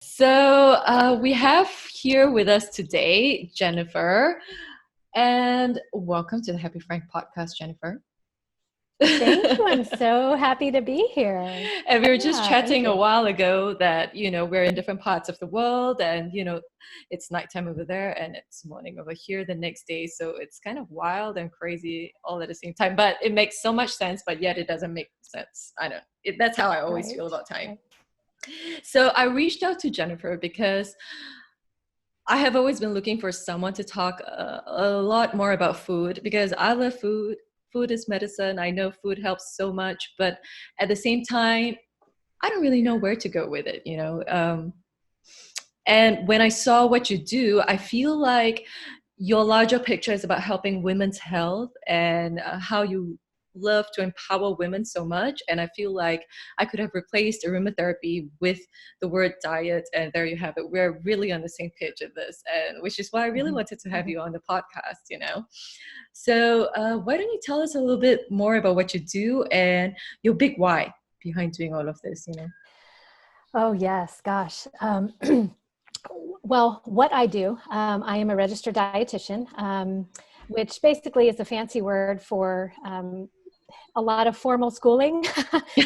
We have here with us today Jennifer, and welcome to the Happy Frank podcast, Jennifer. Thank you. I'm so happy to be here. And we were just Yeah, thank chatting a you. while ago that, we're in different parts of the world and, it's nighttime over there and it's morning over here the next day. So it's kind of wild and crazy all at the same time, but it makes so much sense, but yet it doesn't make sense. I know that's how I always feel Right, about time. right. So I reached out to Jennifer because I have always been looking for someone to talk a lot more about food because I love food. Food is medicine. I know food helps so much, but at the same time, I don't really know where to go with it. And when I saw what you do, I feel like your larger picture is about helping women's health and how you love to empower women so much. And I feel like I could have replaced aromatherapy with the word diet. And there you have it. We're really on the same page of this, and which is why I really Mhm, wanted to have mhm. you on the podcast. So why don't you tell us a little bit more about what you do and your big why behind doing all of this? Oh, yes, gosh. Well, what I do, I am a registered dietitian, which basically is a fancy word for a lot of formal schooling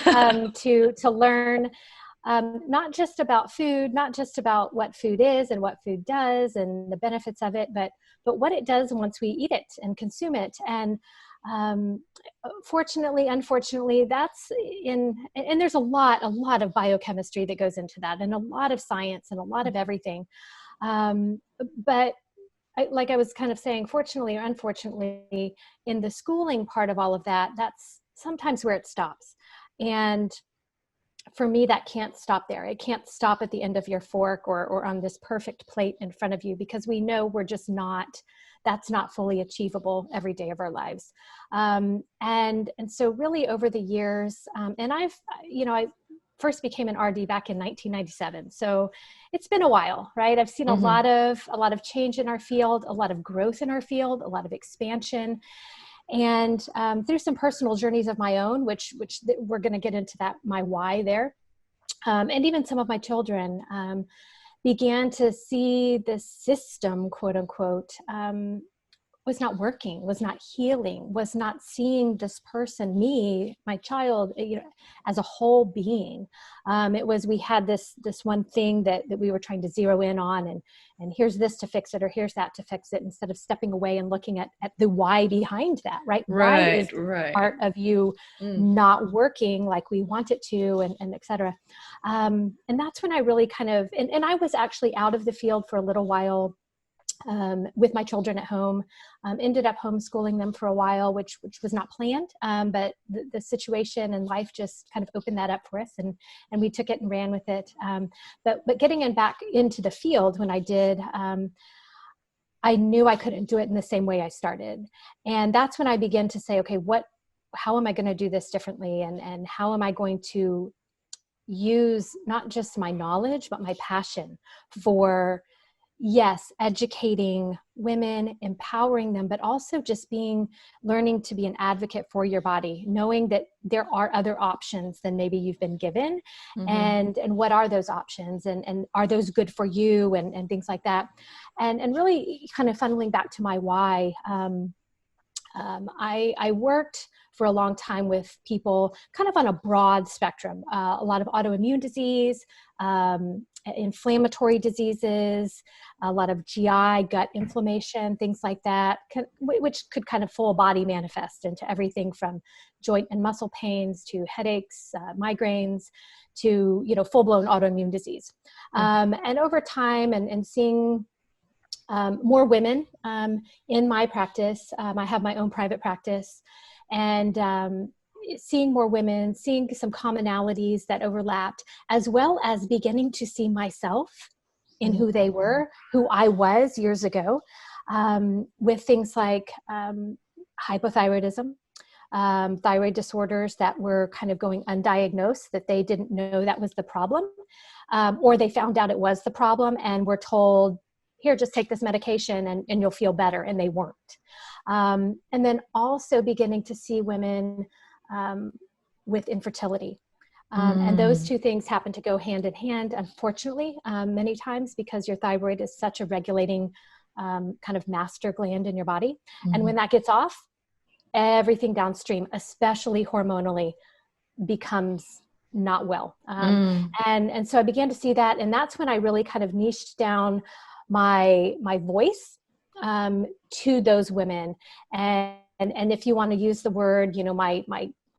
to learn not just about food, not just about what food is and what food does and the benefits of it, but what it does once we eat it and consume it. And um, fortunately, unfortunately, that's and there's a lot of biochemistry that goes into that, and a lot of science and a lot of everything. But like I was kind of saying, fortunately or unfortunately, in the schooling part of all of that, that's sometimes where it stops. And for me, that can't stop there. It can't stop at the end of your fork or on this perfect plate in front of you, because we know we're just not, that's not fully achievable every day of our lives. And so really over the years, and I first became an RD back in 1997. So it's been a while, right? I've seen a Mm-hmm. lot of change in our field, a lot of growth in our field, a lot of expansion. And through some personal journeys of my own, which we're going to get into that, my why there, and even some of my children began to see the system, quote unquote, was not working, was not healing, was not seeing this person, me, my child, as a whole being. It was, we had this one thing that we were trying to zero in on, and here's this to fix it, or here's that to fix it, instead of stepping away and looking at the why behind that, right? Why is Right, this right. part of you Mm. not working like we want it to, and et cetera. And that's when I really kind of, and I was actually out of the field for a little while, with my children at home, ended up homeschooling them for a while, which was not planned, but the situation and life just kind of opened that up for us, and we took it and ran with it. But getting back into the field when I did, I knew I couldn't do it in the same way I started, and that's when I began to say, okay, how am I going to do this differently, and how am I going to use not just my knowledge but my passion for, yes, educating women, empowering them, but also just learning to be an advocate for your body, knowing that there are other options than maybe you've been given, Mm-hmm. and what are those options, and are those good for you, and things like that. And really kind of funneling back to my why. I worked for a long time with people kind of on a broad spectrum, a lot of autoimmune disease, inflammatory diseases, a lot of GI, gut inflammation, things like that, which could kind of full body manifest into everything from joint and muscle pains to headaches, migraines, to, full-blown autoimmune disease. And over time, and seeing more women in my practice. I have my own private practice, and seeing more women, seeing some commonalities that overlapped, as well as beginning to see myself in who they were, who I was years ago, with things like hypothyroidism, thyroid disorders that were kind of going undiagnosed, that they didn't know that was the problem, or they found out it was the problem and were told, here, just take this medication and you'll feel better, and they weren't. And then also beginning to see women with infertility, And those two things happen to go hand in hand, unfortunately, many times, because your thyroid is such a regulating kind of master gland in your body. And when that gets off, everything downstream, especially hormonally, becomes not well. And so I began to see that. And that's when I really kind of niched down my voice to those women. And if you want to use the word, you know, my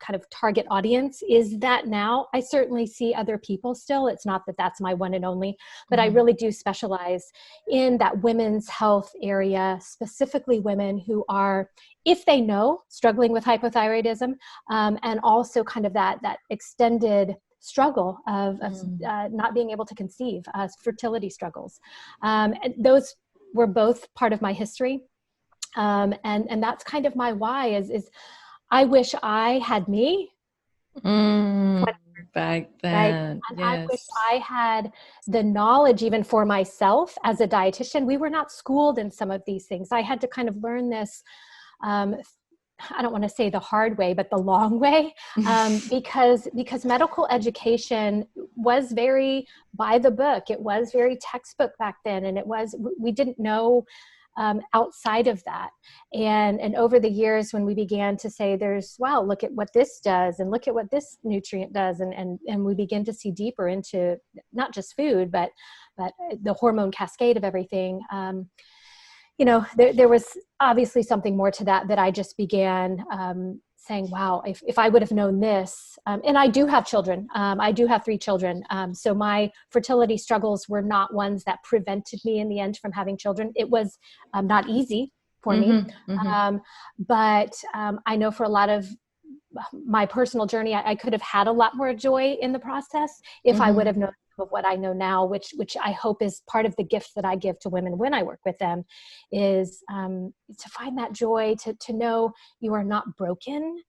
kind of target audience is that now. I certainly see other people still. It's not that that's my one and only, but I really do specialize in that women's health area, specifically women who are, if they know, struggling with hypothyroidism, and also kind of that extended struggle of not being able to conceive, fertility struggles. And those were both part of my history. And that's kind of my why is I wish I had me back then. Right? And I wish I had the knowledge even for myself as a dietitian. We were not schooled in some of these things. I had to kind of learn this, I don't want to say the hard way, but the long way, because medical education was very by the book. It was very textbook back then. And we didn't know outside of that. And over the years, when we began to say look at what this does and look at what this nutrient does. And we begin to see deeper into not just food, but the hormone cascade of everything. You know, there was obviously something more to that I just began saying, wow, if I would have known this, and I do have children, I do have 3 children. So my fertility struggles were not ones that prevented me in the end from having children. It was not easy for me. But I know for a lot of my personal journey, I could have had a lot more joy in the process if I would have known of what I know now, which I hope is part of the gift that I give to women when I work with them, is to find that joy, to know you are not broken.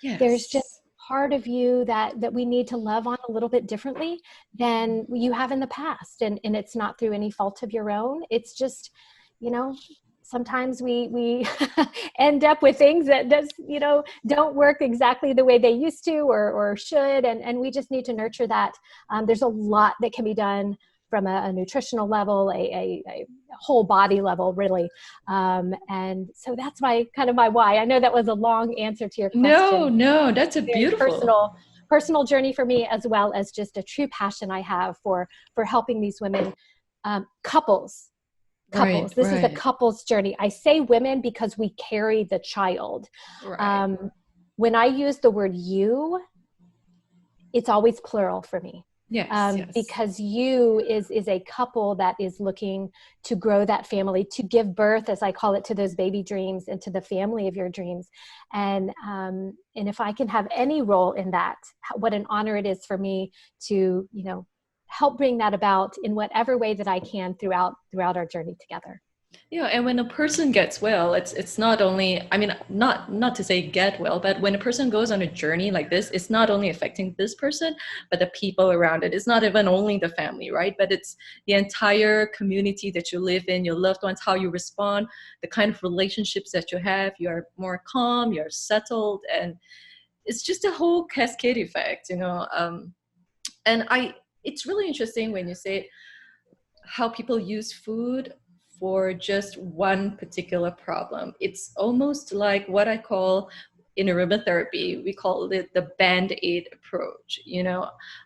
Yes. There's just part of you that we need to love on a little bit differently than you have in the past. And it's not through any fault of your own. It's just, you know, sometimes we end up with things that don't work exactly the way they used to or should. And we just need to nurture that. There's a lot that can be done from a nutritional level, a whole body level, really. And so that's my why. I know that was a long answer to your question. No, that's a beautiful personal journey for me, as well as just a true passion I have for helping these women, couples. This is a couple's journey. I say women because we carry the child. Right. When I use the word you, it's always plural for me. Yes. Because you is a couple that is looking to grow that family, to give birth, as I call it, to those baby dreams and to the family of your dreams. And if I can have any role in that, what an honor it is for me to, help bring that about in whatever way that I can throughout our journey together. Yeah, and when a person gets well, it's not only, I mean, not to say get well, but when a person goes on a journey like this, it's not only affecting this person, but the people around it. It's not even only the family, right? But it's the entire community that you live in, your loved ones, how you respond, the kind of relationships that you have. You're more calm, you're settled, and it's just a whole cascade effect, And it's really interesting when you say how people use food for just one particular problem. It's almost like what I call in aromatherapy, we call it the Band-Aid approach.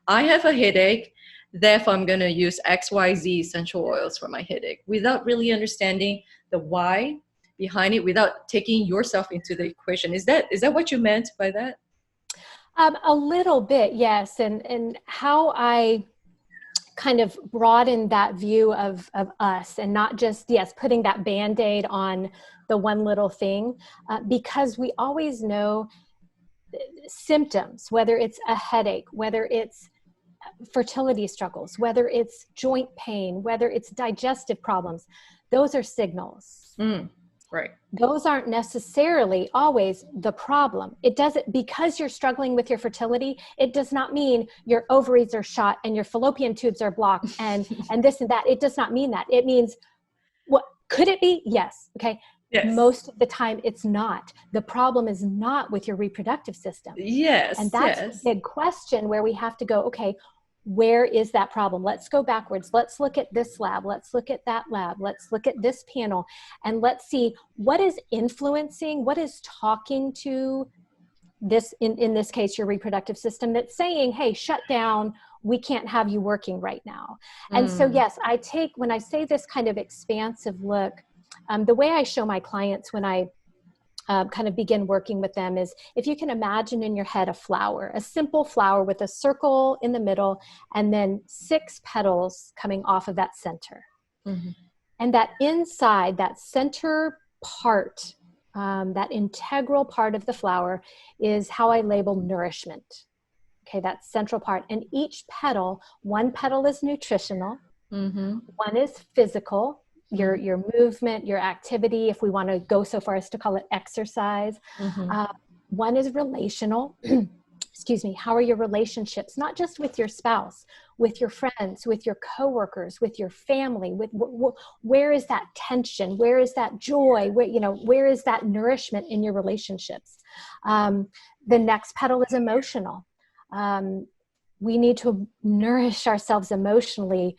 I have a headache, therefore I'm going to use XYZ essential oils for my headache without really understanding the why behind it, without taking yourself into the equation. Is that what you meant by that? A little bit, yes. And how I kind of broaden that view of us, and not just, putting that Band-Aid on the one little thing, because we always know symptoms, whether it's a headache, whether it's fertility struggles, whether it's joint pain, whether it's digestive problems, those are signals. Right. Those aren't necessarily always the problem. It doesn't, because you're struggling with your fertility, it does not mean your ovaries are shot and your fallopian tubes are blocked and this and that. It does not mean that. It means, what could it be? Yes. Okay. Yes. Most of the time it's not. The problem is not with your reproductive system. And Yes. that's the Yes. big question where we have to go, okay, where is that problem? Let's go backwards. Let's look at this lab. Let's look at that lab. Let's look at this panel, and let's see what is influencing, what is talking to this, in this case, your reproductive system, that's saying, hey, shut down. We can't have you working right now. And so, Mm. yes, when I say this kind of expansive look, the way I show my clients when I kind of begin working with them is, if you can imagine in your head a flower, a simple flower with a circle in the middle and then 6 petals coming off of that center. Mm-hmm. And that inside, that center part, that integral part of the flower is how I label nourishment. Okay, that central part. And each petal, one petal is nutritional, Mm-hmm. one is physical, your movement, your activity, if we want to go so far as to call it exercise. Mm-hmm. One is relational. Excuse me. How are your relationships? Not just with your spouse, with your friends, with your coworkers, with your family. Where is that tension? Where is that joy? Where is that nourishment in your relationships? The next petal is emotional. We need to nourish ourselves emotionally,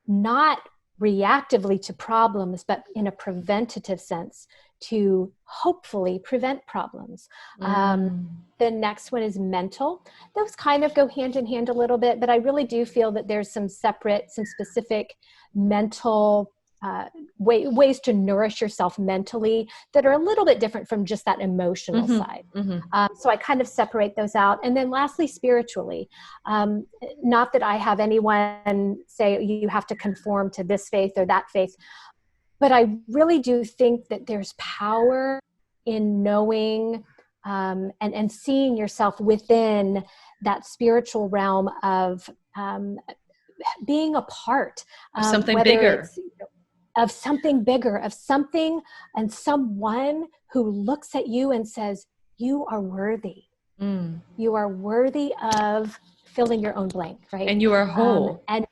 not reactively to problems, but in a preventative sense to hopefully prevent problems. The next one is mental. Those kind of go hand in hand a little bit, but I really do feel that there's some specific mental ways to nourish yourself mentally that are a little bit different from just that emotional side. So I kind of separate those out. And then lastly, spiritually, not that I have anyone say you have to conform to this faith or that faith, but I really do think that there's power in knowing and seeing yourself within that spiritual realm of being a part, Something whether bigger. it's of something bigger, of something and someone who looks at you and says, you are worthy. You are worthy of fill in your own blank, right? And you are whole. And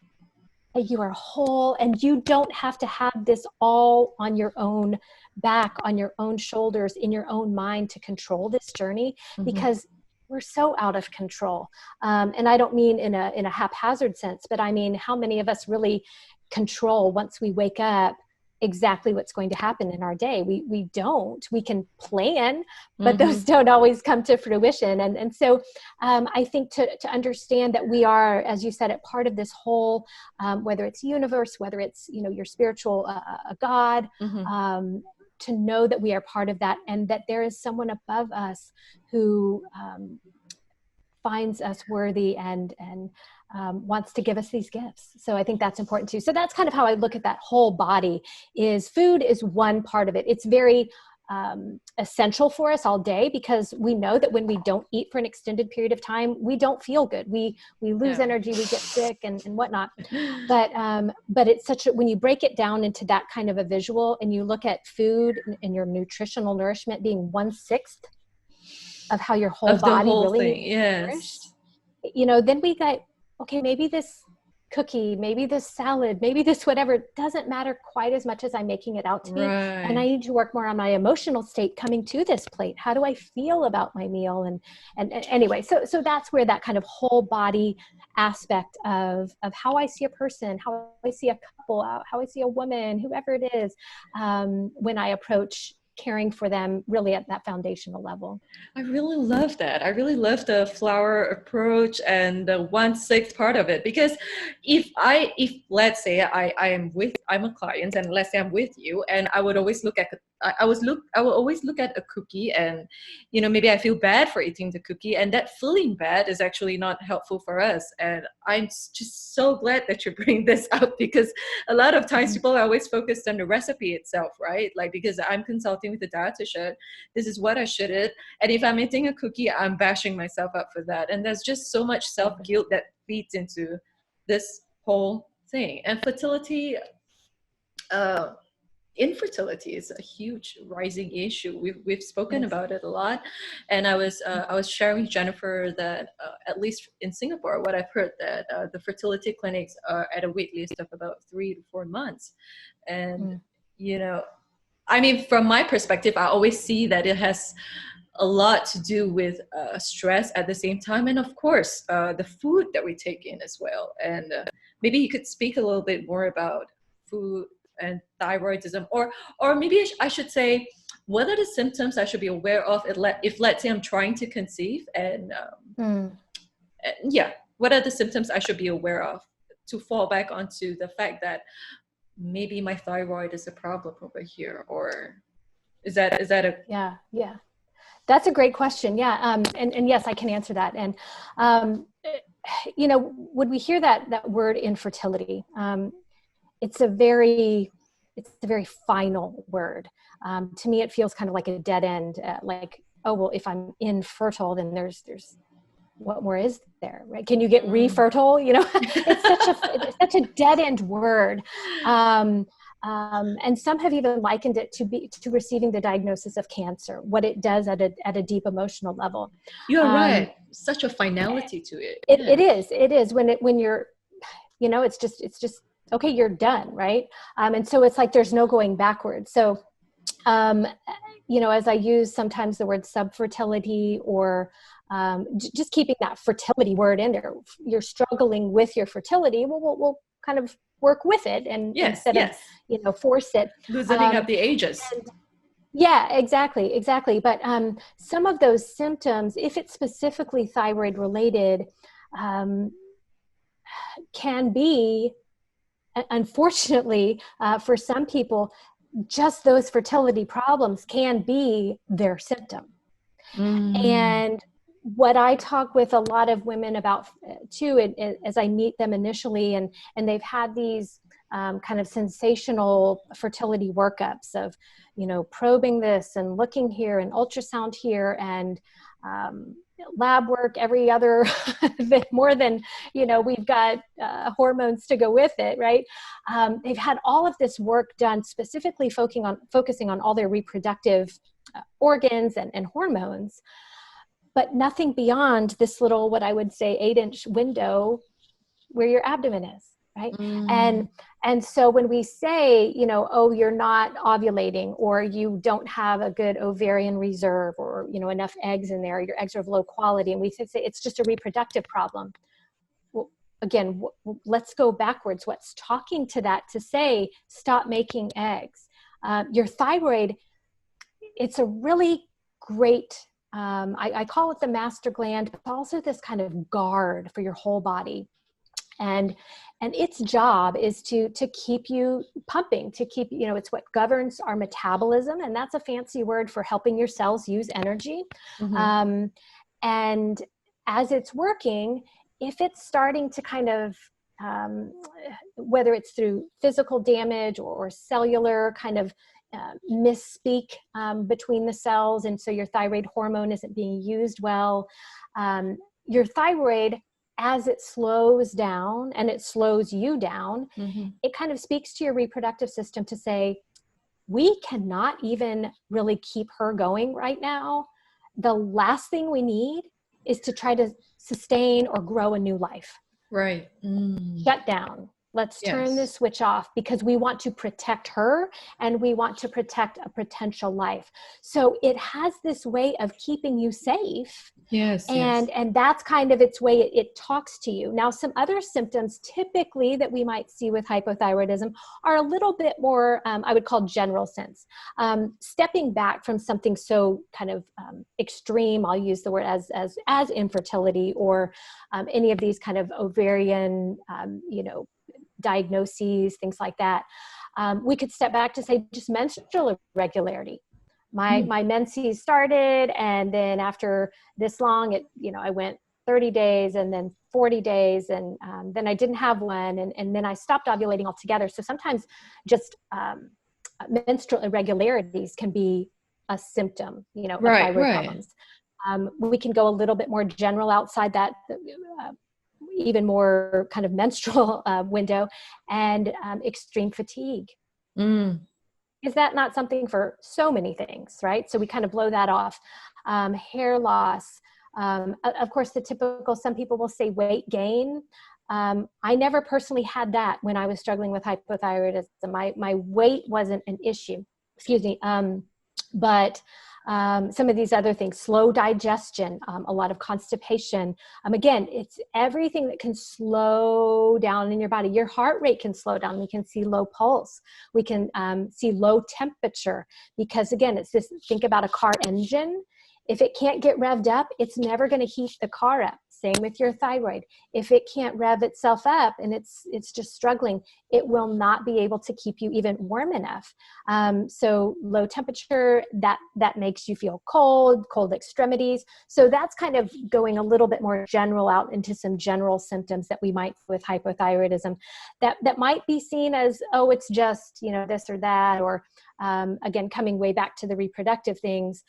you are whole, and you don't have to have this all on your own back, on your own shoulders, in your own mind to control this journey, because we're so out of control. And I don't mean in a haphazard sense, but I mean, how many of us really control once we wake up exactly what's going to happen in our day? We don't. We can plan, but those don't always come to fruition. And so I think to understand that we are, as you said, a part of this whole, whether it's universe, whether it's, your spiritual God, to know that we are part of that, and that there is someone above us who finds us worthy and wants to give us these gifts. So I think that's important too. So that's kind of how I look at that whole body. Is food is one part of it. It's very essential for us all day, because we know that when we don't eat for an extended period of time, we don't feel good. We lose energy, we get sick and whatnot. But it's when you break it down into that kind of a visual, and you look at food and your nutritional nourishment being 1/6 of how your whole Of the body whole really thing, needs to be yes. nourished, then we got, okay, maybe this cookie, maybe this salad, maybe this whatever, doesn't matter quite as much as I'm making it out to be. And I need to work more on my emotional state coming to this plate. How do I feel about my meal? And anyway, so that's where that kind of whole body aspect of how I see a person, how I see a couple, how I see a woman, whoever it is, when I approach caring for them really at that foundational level. I really love that. I really love the flower approach and the 1/6 part of it, because if let's say I'm a client, and let's say I'm with you, and I would always look at I will always look at a cookie, and maybe I feel bad for eating the cookie, and that feeling bad is actually not helpful for us. And I'm just so glad that you bring this up, because a lot of times people are always focused on the recipe itself, right? Like, because I'm consulting with a dietitian, this is what I should eat, and if I'm eating a cookie, I'm bashing myself up for that. And there's just so much self-guilt that feeds into this whole thing. And fertility, infertility is a huge rising issue. We've spoken about it a lot, and I was sharing with Jennifer that at least in Singapore, what I've heard, that the fertility clinics are at a wait list of about 3 to 4 months, and I mean, from my perspective, I always see that it has a lot to do with stress at the same time. And of course, the food that we take in as well. And maybe you could speak a little bit more about food and thyroidism, or maybe I should say, what are the symptoms I should be aware of if let's say I'm trying to conceive, and yeah, what are the symptoms I should be aware of to fall back onto the fact that maybe my thyroid is a problem over here, or is that a Yeah. That's a great question. Yeah. And yes, I can answer that. And, when we hear that word infertility, it's a very final word. To me, it feels kind of like a dead end, like, oh, well, if I'm infertile, then there's what more is there, right? Can you get refertile? It's such a dead end word. And some have even likened it to receiving the diagnosis of cancer, what it does at a deep emotional level. You're right. Such a finality to it. It is when you're, it's just, okay, you're done. Right. And so it's like, there's no going backwards. So, as I use sometimes the word subfertility, or just keeping that fertility word in there, you're struggling with your fertility. Well, we'll kind of work with it, and instead of force it, loosening up the ages. Yeah, exactly. But some of those symptoms, if it's specifically thyroid related, can be, unfortunately, for some people, just those fertility problems can be their symptom. And what I talk with a lot of women about too, as I meet them initially, and they've had these kind of sensational fertility workups of, probing this and looking here and ultrasound here and lab work every other, more than, we've got hormones to go with it, right? They've had all of this work done specifically focusing on all their reproductive organs and hormones, but nothing beyond this little, what I would say, 8-inch window where your abdomen is, right? And so when we say, oh, you're not ovulating, or you don't have a good ovarian reserve, or, enough eggs in there, your eggs are of low quality, and we say it's just a reproductive problem. Well, again, let's go backwards. What's talking to that to say, stop making eggs? Your thyroid, it's a really great, I call it the master gland, but also this kind of guard for your whole body. And its job is to keep you pumping, to keep, it's what governs our metabolism. And that's a fancy word for helping your cells use energy. And as it's working, if it's starting to kind of, whether it's through physical damage or cellular kind of misspeak between the cells, and so your thyroid hormone isn't being used well, your thyroid, as it slows down and it slows you down, it kind of speaks to your reproductive system to say, we cannot even really keep her going right now. The last thing we need is to try to sustain or grow a new life. Right. Shut down. Let's turn this switch off, because we want to protect her and we want to protect a potential life. So it has this way of keeping you safe. And that's kind of its way it talks to you. Now, some other symptoms typically that we might see with hypothyroidism are a little bit more, I would call general sense. Stepping back from something so kind of extreme, I'll use the word as infertility, or any of these kind of ovarian, diagnoses, things like that. We could step back to say just menstrual irregularity. My menses started, and then after this long, I went 30 days and then 40 days, and then I didn't have one, and then I stopped ovulating altogether. So sometimes just menstrual irregularities can be a symptom, of thyroid problems. We can go a little bit more general outside that, even more kind of menstrual window, and extreme fatigue. Is that not something for so many things, right? So we kind of blow that off. Hair loss. Of course, the typical, some people will say weight gain. I never personally had that when I was struggling with hypothyroidism. My weight wasn't an issue. excuse me. But some of these other things, slow digestion, a lot of constipation. Again, it's everything that can slow down in your body. Your heart rate can slow down. We can see low pulse. We can see low temperature, because again, it's this, think about a car engine. If it can't get revved up, it's never going to heat the car up. Same with your thyroid. If it can't rev itself up and it's just struggling, it will not be able to keep you even warm enough. So low temperature, that makes you feel cold extremities. So that's kind of going a little bit more general out into some general symptoms that we might with hypothyroidism that might be seen as, oh, it's just, this or that, or again, coming way back to the reproductive things.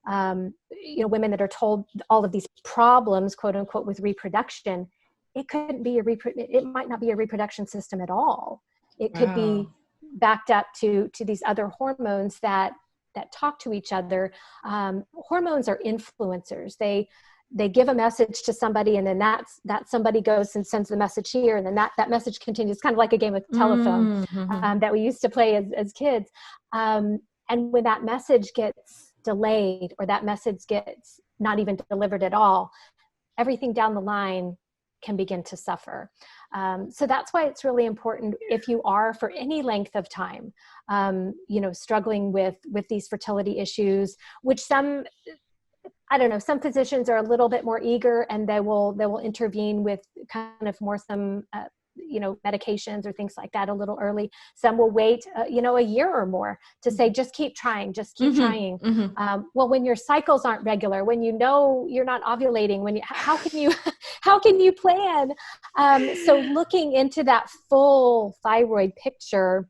Women that are told all of these problems, quote unquote, with reproduction, it might not be a reproduction system at all. It could be backed up to these other hormones that talk to each other. Hormones are influencers. They give a message to somebody, and then that somebody goes and sends the message here, and then that message continues. It's kind of like a game of telephone that we used to play as kids. And when that message gets delayed, or that message gets not even delivered at all, everything down the line can begin to suffer. So that's why it's really important, if you are for any length of time, struggling with these fertility issues, which some physicians are a little bit more eager, and they will intervene with kind of more some medications or things like that a little early. Some will wait, a year or more to say, just keep trying, just keep trying. Well, when your cycles aren't regular, when you're not ovulating, how can you plan? So looking into that full thyroid picture,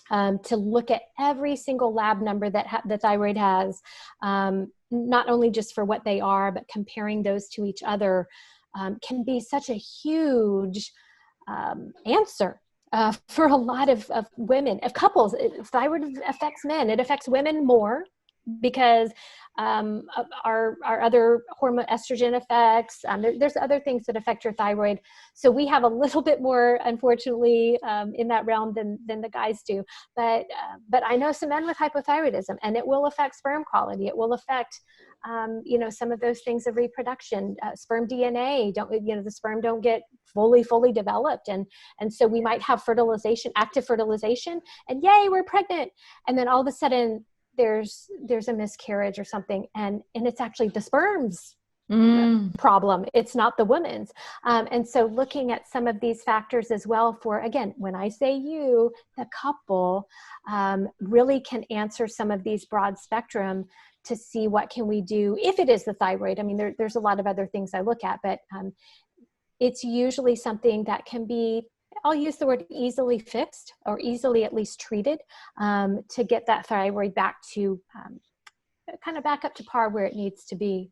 to look at every single lab number that the thyroid has, not only just for what they are, but comparing those to each other, can be such a huge answer for a lot of women, of couples. Thyroid affects men. It affects women more because our other hormone, estrogen effects. There's other things that affect your thyroid. So we have a little bit more, unfortunately, in that realm than the guys do. But I know some men with hypothyroidism, and it will affect sperm quality. It will affect some of those things of reproduction. Sperm DNA, the sperm don't get fully developed, and so we might have active fertilization, and yay, we're pregnant, and then all of a sudden there's a miscarriage or something, and it's actually the sperm's problem. It's not the woman's. And so looking at some of these factors as well for, again, when I say you, the couple, really can answer some of these broad spectrum to see what can we do if it is the thyroid. I mean, there's a lot of other things I look at, but it's usually something that can be, I'll use the word easily fixed, or easily at least treated, to get that thyroid back to kind of back up to par where it needs to be.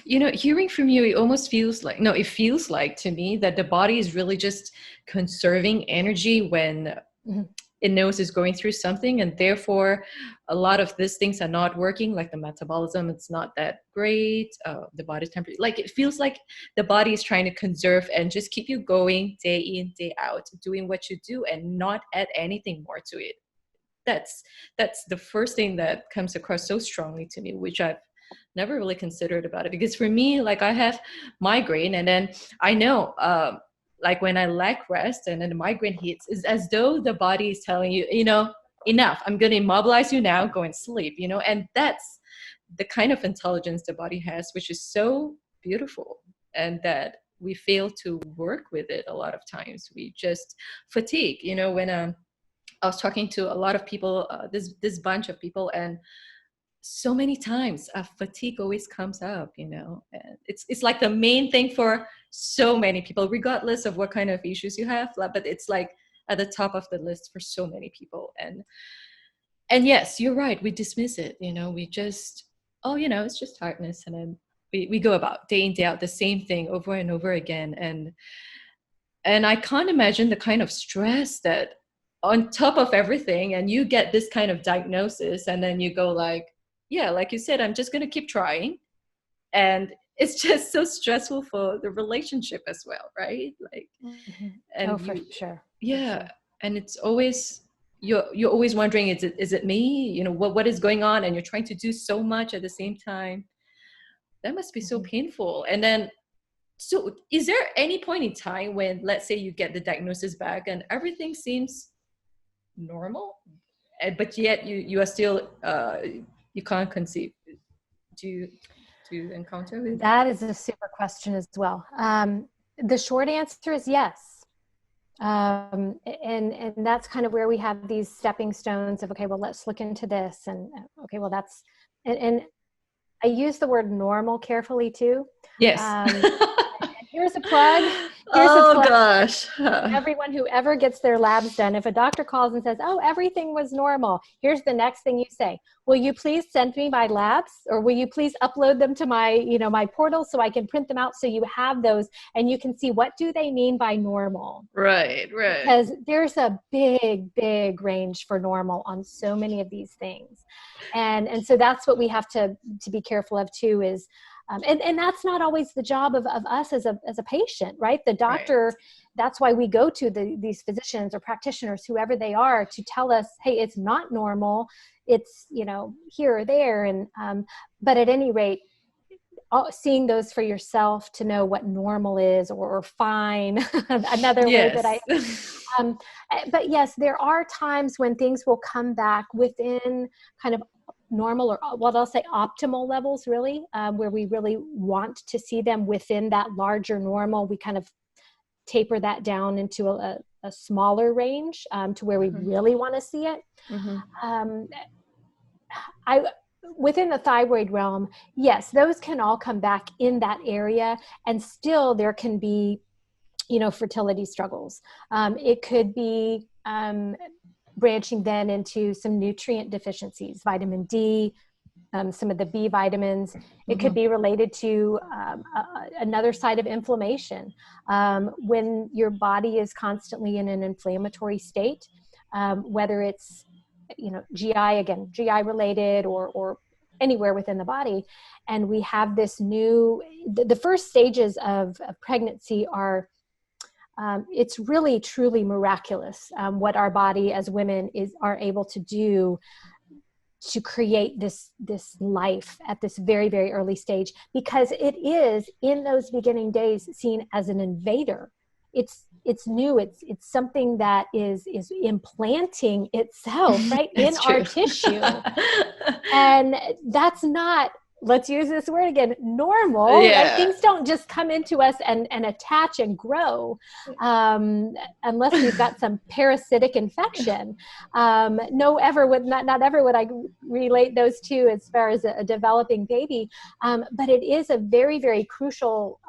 Hearing from you, it feels like to me that the body is really just conserving energy when it knows it's going through something, and therefore a lot of these things are not working, like the metabolism, it's not that great, the body's temperature, like it feels like the body is trying to conserve and just keep you going day in, day out, doing what you do and not add anything more to it. That's the first thing that comes across so strongly to me, which I've never really considered about it. Because for me, like, I have migraine, and then I know like when I lack rest and then the migraine hits, it's as though the body is telling you, enough, I'm going to immobilize you now, go and sleep, and that's the kind of intelligence the body has, which is so beautiful, and that we fail to work with it a lot of times. We just fatigue, when I was talking to a lot of people, this bunch of people, and so many times fatigue always comes up, and it's like the main thing for so many people, regardless of what kind of issues you have, but it's like at the top of the list for so many people. And yes, you're right, we dismiss it, we just, it's just tiredness, and then we go about day in, day out the same thing over and over again. And I can't imagine the kind of stress that on top of everything, and you get this kind of diagnosis, and then you go like, yeah, like you said, I'm just going to keep trying. And it's just so stressful for the relationship as well, right? Like, and for sure. Yeah. For sure. And it's always, you're always wondering, is it me? You know, what is going on? And you're trying to do so much at the same time. That must be so Mhm. painful. And then, so is there any point in time when, let's say, you get the diagnosis back and everything seems normal, but yet you are still you can't conceive? Do you encounter with? That is a super question as well. The short answer is yes. And that's kind of where we have these stepping stones of, okay, well, let's look into this. And okay, well, and I use the word normal carefully too. Yes. And here's a plug. Here's a Oh plug. gosh. Everyone who ever gets their labs done, if a doctor calls and says, oh, everything was normal, here's the next thing you say. Will you please send me my labs, or will you please upload them to my, my portal so I can print them out so you have those and you can see what do they mean by normal? Right. Because there's a big range for normal on so many of these things. And so that's what we have to be careful of too, is and that's not always the job of us as a patient, right? The doctor, Right. That's why we go to these physicians or practitioners, whoever they are, to tell us, hey, it's not normal. It's, here or there. And, but at any rate, seeing those for yourself to know what normal is, or fine, another way that Yes. but yes, there are times when things will come back within kind of normal, or what I'll say optimal levels, really, where we really want to see them within that larger normal. We kind of taper that down into a smaller range, to where we really want to see it. Um, Within the thyroid realm, yes, those can all come back in that area, and still there can be, fertility struggles. It could be branching then into some nutrient deficiencies, vitamin D, some of the B vitamins. It could be related to another side of inflammation. When your body is constantly in an inflammatory state, whether it's GI related, or anywhere within the body, and we have this the first stages of pregnancy are it's really truly miraculous, what our body as women are able to do to create this life at this very, very early stage, because it is in those beginning days seen as an invader. It's new. It's something that is implanting itself right in our tissue, and that's not, let's use this word again, normal, right? Things don't just come into us and attach and grow, unless we've got some parasitic infection. Not ever would I relate those two as far as a developing baby, but it is a very, very crucial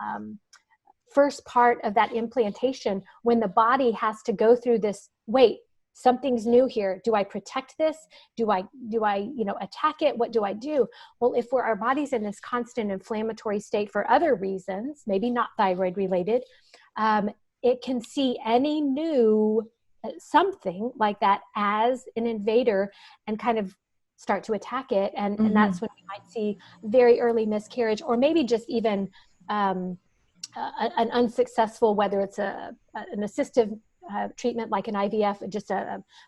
first part of that implantation, when the body has to go through this, wait, something's new here. Do I protect this? Do I attack it? What do I do? Well, if our body's in this constant inflammatory state for other reasons, maybe not thyroid related, it can see any new something like that as an invader and kind of start to attack it. And that's when we might see very early miscarriage, or maybe just even an unsuccessful, whether it's an assistive treatment like an IVF, just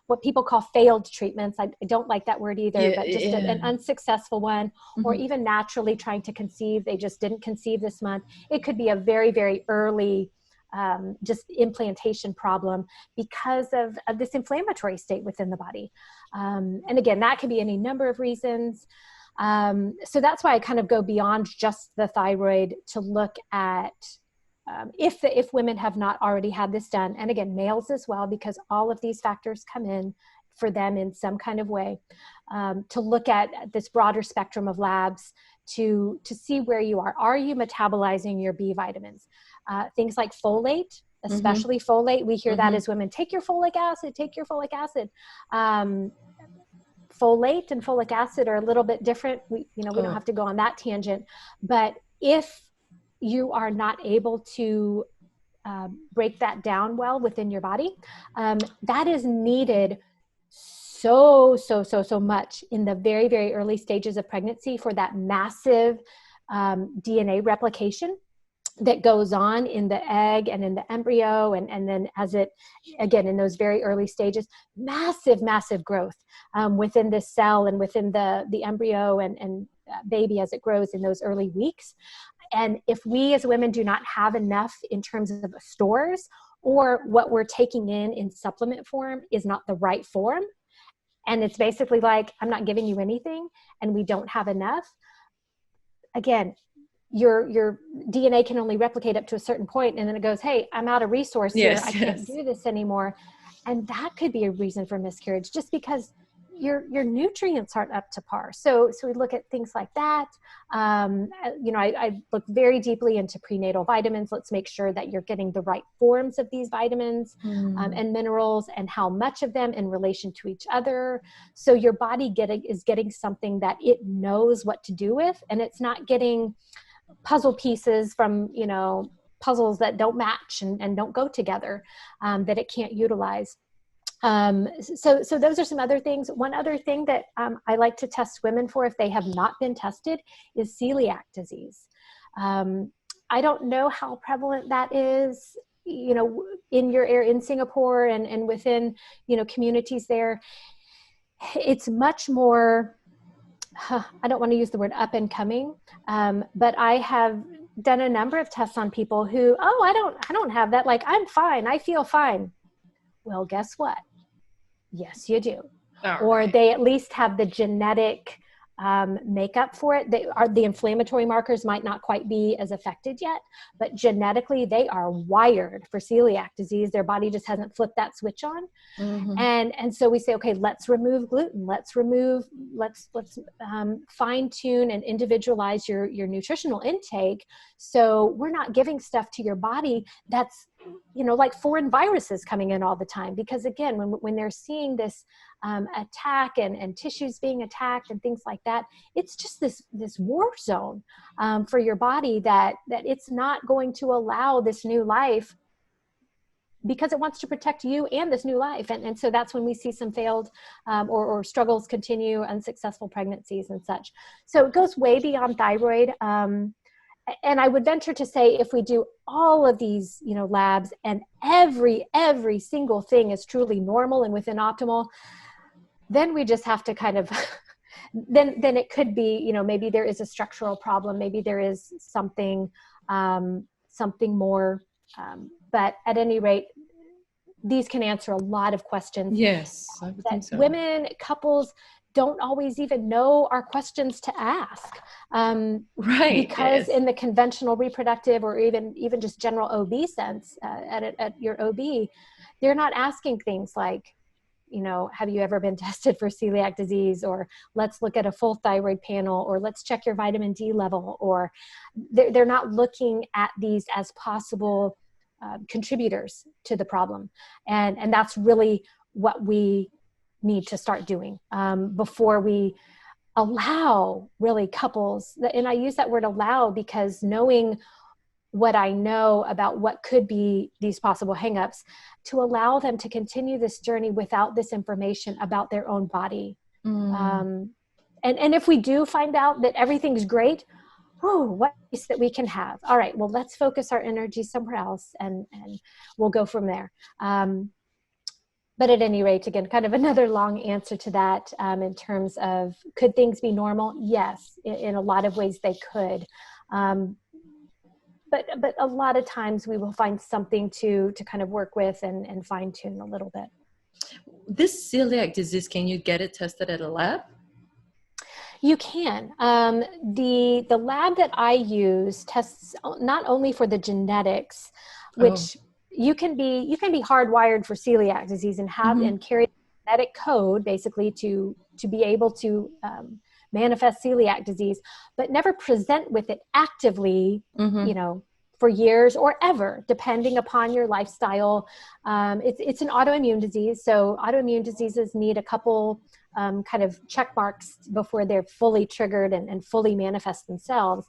what people call failed treatments. I don't like that word either, but just an unsuccessful one, or even naturally trying to conceive. They just didn't conceive this month. It could be a very, very early just implantation problem because of this inflammatory state within the body. And again, that could be any number of reasons. So that's why I kind of go beyond just the thyroid to look at if women have not already had this done, and again, males as well, because all of these factors come in for them in some kind of way, to look at this broader spectrum of labs to see where you are. Are you metabolizing your B vitamins? Things like folate, especially folate. We hear that as women, take your folic acid, take your folic acid. Folate and folic acid are a little bit different. We don't have to go on that tangent, but if you are not able to break that down well within your body, that is needed so much in the very, very early stages of pregnancy for that massive DNA replication. that goes on in the egg and in the embryo. And then as it, again, in those very early stages, massive growth within this cell and within the embryo and baby as it grows in those early weeks. And if we as women do not have enough in terms of stores, or what we're taking in supplement form is not the right form, and it's basically like, I'm not giving you anything, and we don't have enough, again, your DNA can only replicate up to a certain point, and then it goes, hey, I'm out of resource here. I can't do this anymore. And that could be a reason for miscarriage, just because your nutrients aren't up to par. So we look at things like that. I look very deeply into prenatal vitamins. Let's make sure that you're getting the right forms of these vitamins and minerals, and how much of them in relation to each other. So your body is getting something that it knows what to do with, and it's not getting puzzle pieces from, puzzles that don't match and don't go together, that it can't utilize. So those are some other things. One other thing that I like to test women for, if they have not been tested, is celiac disease. I don't know how prevalent that is, in your area, in Singapore and within, communities there. It's much more, I don't want to use the word up and coming, but I have done a number of tests on people who, I don't have that. Like, I'm fine. I feel fine. Well, guess what? Yes, you do. Or they at least have the genetic makeup for it. The inflammatory markers might not quite be as affected yet, but genetically they are wired for celiac disease. Their body just hasn't flipped that switch on. Mm-hmm. And so we say, okay, let's remove gluten. Let's fine tune and individualize your nutritional intake. So we're not giving stuff to your body that's, like foreign viruses coming in all the time. Because again, when they're seeing this attack and tissues being attacked and things like that, it's just this war zone for your body that it's not going to allow this new life, because it wants to protect you and this new life. And so that's when we see some failed or struggles continue, unsuccessful pregnancies and such. So it goes way beyond thyroid. And I would venture to say, if we do all of these, labs, and every single thing is truly normal and within optimal, then we just have to kind of, then it could be, maybe there is a structural problem. Maybe there is something more, but at any rate, these can answer a lot of questions. Yes, I would think so. Women, couples don't always even know our questions to ask. Right. Because in the conventional reproductive or even just general OB sense, at your OB, they're not asking things like, have you ever been tested for celiac disease? Or let's look at a full thyroid panel, or let's check your vitamin D level. Or they're not looking at these as possible contributors to the problem. And that's really what we need to start doing before we allow really couples. And I use that word allow because knowing what I know about what could be these possible hangups, to allow them to continue this journey without this information about their own body. And if we do find out that everything's great, what is that we can have? All right, well, let's focus our energy somewhere else and we'll go from there. But at any rate, again, kind of another long answer to that in terms of, could things be normal? Yes, in a lot of ways they could. But a lot of times we will find something to kind of work with and fine tune a little bit. This celiac disease, can you get it tested at a lab? You can. The lab that I use tests not only for the genetics, which you can be hardwired for celiac disease and have and carry the genetic code basically to be able to manifest celiac disease, but never present with it actively, for years or ever, depending upon your lifestyle. It's an autoimmune disease. So autoimmune diseases need a couple kind of check marks before they're fully triggered and fully manifest themselves.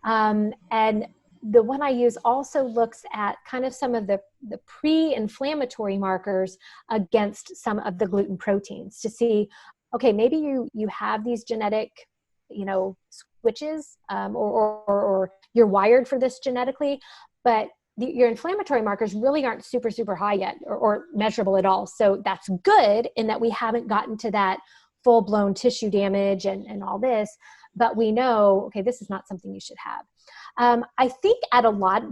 And the one I use also looks at kind of some of the pre-inflammatory markers against some of the gluten proteins to see, okay, maybe you have these genetic, switches, or you're wired for this genetically, but your inflammatory markers really aren't super, super high yet, or measurable at all. So that's good in that we haven't gotten to that full-blown tissue damage and all this, but we know, okay, this is not something you should have. I think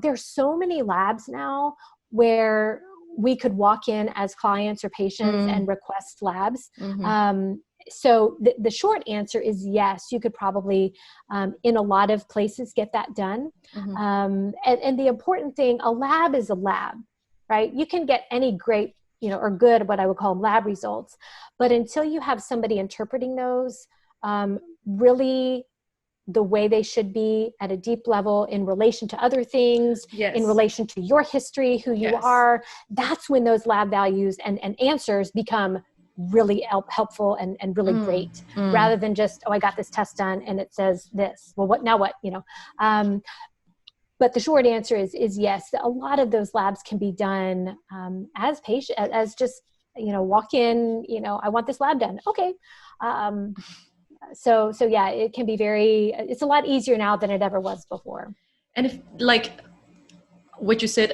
there's so many labs now where we could walk in as clients or patients and request labs. So the short answer is yes, you could probably, in a lot of places, get that done. And the important thing, a lab is a lab, right? You can get any great, or good, what I would call lab results, but until you have somebody interpreting those, really the way they should be at a deep level in relation to other things, in relation to your history, who you are, that's when those lab values and answers become really helpful and really great, rather than just, I got this test done and it says this. Well, what now? What, but the short answer is yes. A lot of those labs can be done as patient, as just, walk in, I want this lab done. Okay. So yeah, it can be it's a lot easier now than it ever was before. And if, like what you said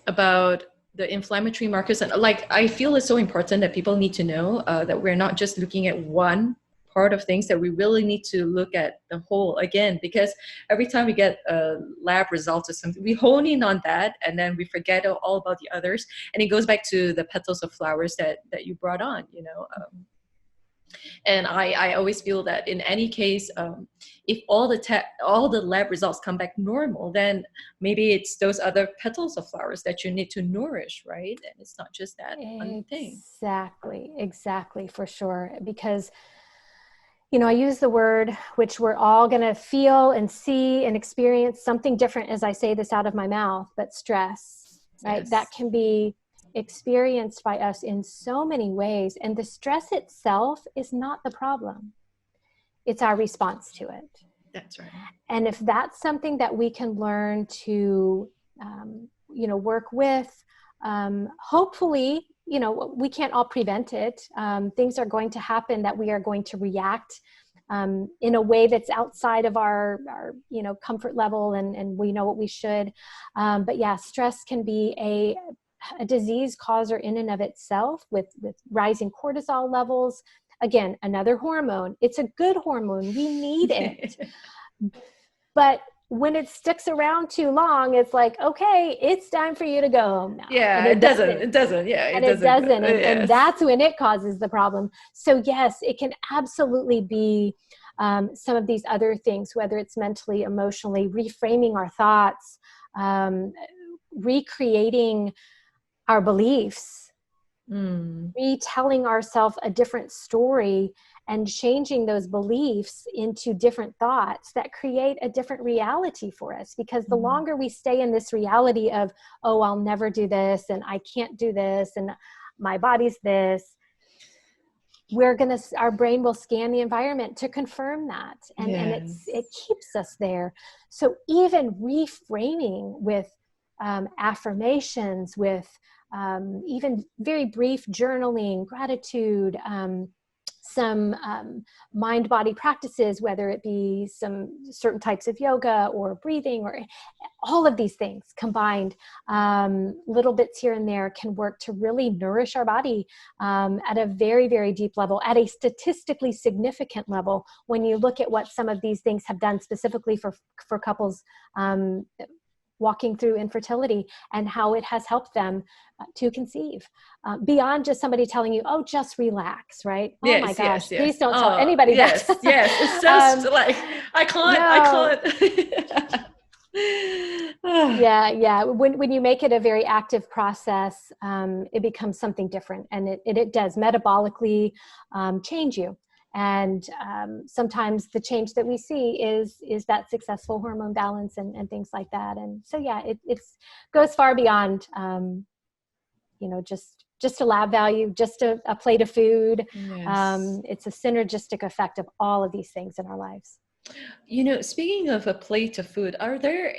about the inflammatory markers, and I feel it's so important that people need to know that we're not just looking at one part of things, that we really need to look at the whole again, because every time we get lab results or something, we hone in on that and then we forget all about the others. And it goes back to the petals of flowers that you brought on, and I always feel that in any case, if all the lab results come back normal, then maybe it's those other petals of flowers that you need to nourish, right? And it's not just that one thing. Exactly, for sure. Because, I use the word, which we're all going to feel and see and experience something different as I say this out of my mouth, but stress, right? That can be experienced by us in so many ways. And the stress itself is not the problem. It's our response to it. That's right. And if that's something that we can learn to, work with, hopefully, we can't all prevent it. Things are going to happen that we are going to react in a way that's outside of our comfort level, and we know what we should. But yeah, stress can be a disease causer in and of itself, with rising cortisol levels. Again, another hormone. It's a good hormone. We need it. But when it sticks around too long, it's like, okay, it's time for you to go home now. Yeah, it doesn't. Yeah, and it doesn't. And that's when it causes the problem. So yes, it can absolutely be some of these other things, whether it's mentally, emotionally, reframing our thoughts, recreating our beliefs, retelling ourselves a different story, and changing those beliefs into different thoughts that create a different reality for us. Because the longer we stay in this reality of, oh, I'll never do this, and I can't do this, and my body's this, our brain will scan the environment to confirm that. And it keeps us there. So even reframing with affirmations, with even very brief journaling, gratitude, some mind-body practices, whether it be some certain types of yoga or breathing, or all of these things combined, little bits here and there, can work to really nourish our body at a very, very deep level, at a statistically significant level, when you look at what some of these things have done specifically for couples walking through infertility, and how it has helped them to conceive, beyond just somebody telling you, oh, just relax, right? Oh my gosh, please don't tell anybody that. Yes, it's so like, I can't. Yeah. When you make it a very active process, it becomes something different, and it does metabolically change you. And sometimes the change that we see is that successful hormone balance and things like that. And so, yeah, it goes far beyond, just a lab value, just a plate of food. Yes. It's a synergistic effect of all of these things in our lives. Speaking of a plate of food, are there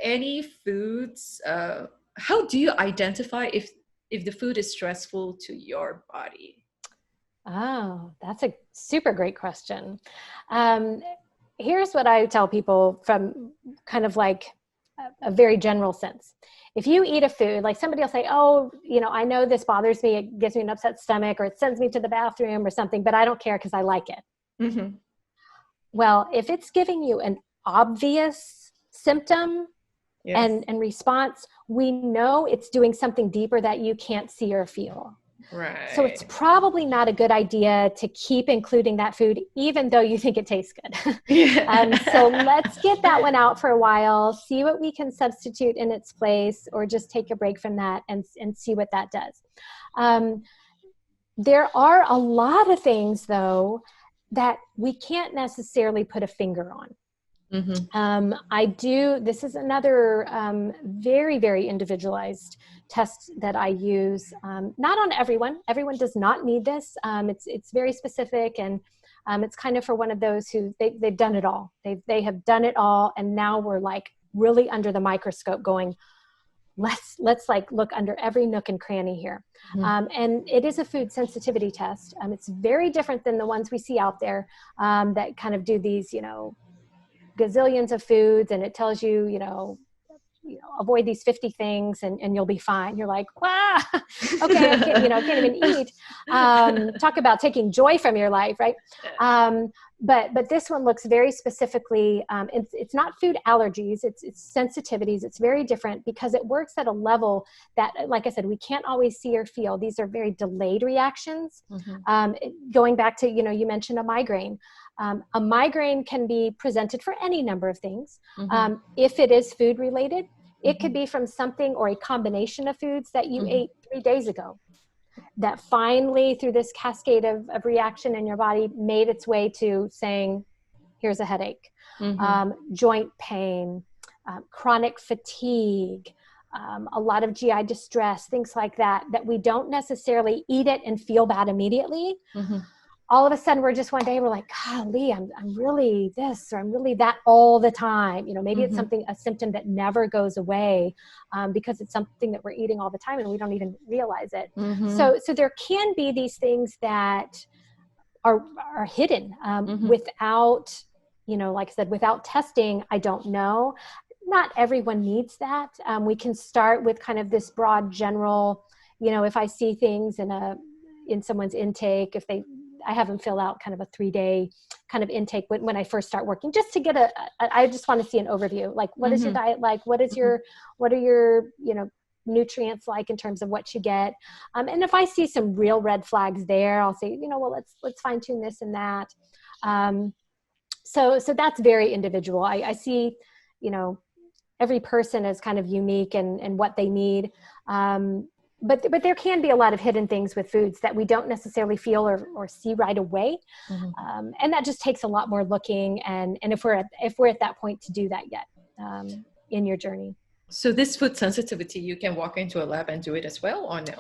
any foods? How do you identify if the food is stressful to your body? Oh, that's a super great question. Um, Here's what I tell people from kind of like a very general sense. If you eat a food, like somebody will say, oh, I know this bothers me. It gives me an upset stomach, or it sends me to the bathroom or something, but I don't care because I like it. Mm-hmm. Well, if it's giving you an obvious symptom Yes. and response, we know it's doing something deeper that you can't see or feel. So it's Right. probably not a good idea to keep including that food, even though you think it tastes good. So Yeah. let's get that one out for a while, see what we can substitute in its place, or just take a break from that and see what that does. There are a lot of things, though, that we can't necessarily put a finger on. This is another very, very individualized test that I use. Not on everyone. Everyone does not need this. It's very specific, and it's kind of for one of those who they've done it all. They have done it all, and now we're like really under the microscope going, let's like look under every nook and cranny here. And it is a food sensitivity test. It's very different than the ones we see out there that kind of do these, gazillions of foods, and it tells you, avoid these 50 things and you'll be fine. You're like, wow, okay, I can't even eat. Talk about taking joy from your life, right? But this one looks very specifically, it's not food allergies, it's sensitivities. It's very different because it works at a level that, like I said, we can't always see or feel. These are very delayed reactions. Going back to, you mentioned a migraine. A migraine can be presented for any number of things. If it is food related, it could be from something or a combination of foods that you ate 3 days ago that finally, through this cascade of reaction in your body, made its way to saying, here's a headache, joint pain, chronic fatigue, a lot of GI distress, things like that we don't necessarily eat it and feel bad immediately. All of a sudden, we're just one day, we're like, golly, I'm really this, or I'm really that all the time. Maybe it's a symptom that never goes away because it's something that we're eating all the time and we don't even realize it. So there can be these things that are hidden without, like I said, without testing. I don't know. Not everyone needs that. We can start with kind of this broad general, if I see things in someone's intake, I have them fill out kind of a 3-day kind of intake when I first start working, just to get I just want to see an overview. Like, what is your diet like? What are your, nutrients like in terms of what you get? And if I see some real red flags there, I'll say, well, let's fine tune this and that. So that's very individual. I see, every person is kind of unique and what they need. But there can be a lot of hidden things with foods that we don't necessarily feel or see right away. And that just takes a lot more looking. And if we're at that point to do that yet in your journey. So this food sensitivity, you can walk into a lab and do it as well, or no?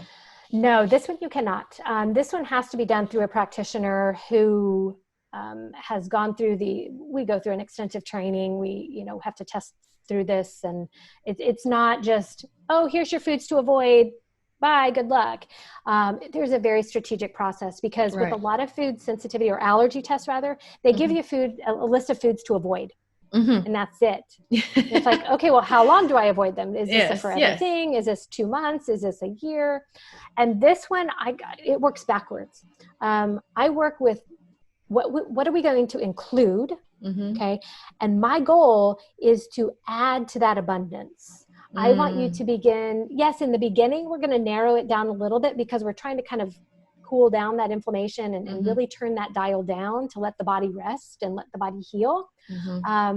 No, this one you cannot. This one has to be done through a practitioner who has gone through we go through an extensive training. We, have to test through this, and it's not just, oh, here's your foods to avoid. Bye, good luck. There's a very strategic process because with a lot of food sensitivity or allergy tests, rather, they give you a list of foods to avoid. And that's it. It's like, okay, well, how long do I avoid them? Is this a forever thing? Is this 2 months? Is this a year? And this one, it works backwards. I work with what are we going to include? Okay. And my goal is to add to that abundance. I want you to begin, yes, in the beginning, we're going to narrow it down a little bit because we're trying to kind of cool down that inflammation and really turn that dial down to let the body rest and let the body heal